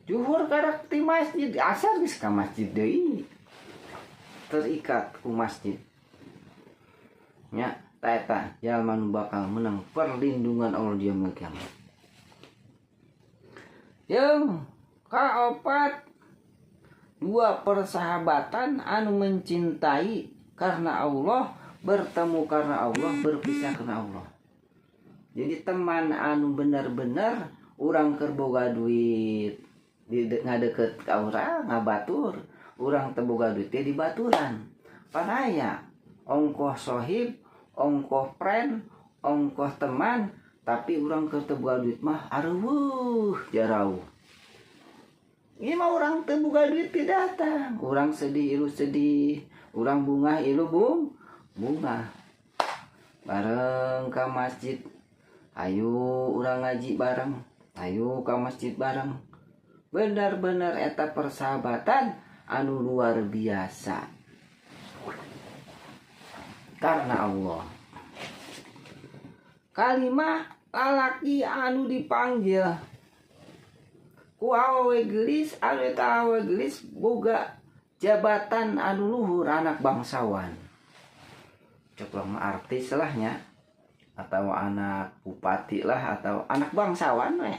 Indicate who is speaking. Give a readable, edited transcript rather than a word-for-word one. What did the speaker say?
Speaker 1: Juhur karak ti masjid, asar geus ka masjid deui. Terikat ku masjid. Nya, eta jalma nu bakal menang perlindungan Allah di yaumil kiamat. Yang kaopat, dua persahabatan anu mencintai karena Allah, bertemu karena Allah, berpisah karena Allah. Jadi teman anu bener-bener urang keur boga duit di ngadeket ka urang ngabatur, urang teu boga duit teh dibaturan. Panaya ongkoh sohib, ongkoh friend, ongkoh teman, tapi urang keur teu boga duit mah areuweuh jarauh. Ini mah urang teu boga duit teh datang, urang sedih ilu sedih, urang bungah ilu bunga. Bareng ka masjid, ayo urang ngaji bareng, ayo ka masjid bareng. Benar-benar eta persahabatan anu luar biasa karena Allah. Kalimah lalaki anu dipanggil ku awewe geulis, anu eta awewe geulis boga jabatan anu luhur, anak bangsawan. Cok artis lah nya, atau anak bupati lah, atau anak bangsawan we.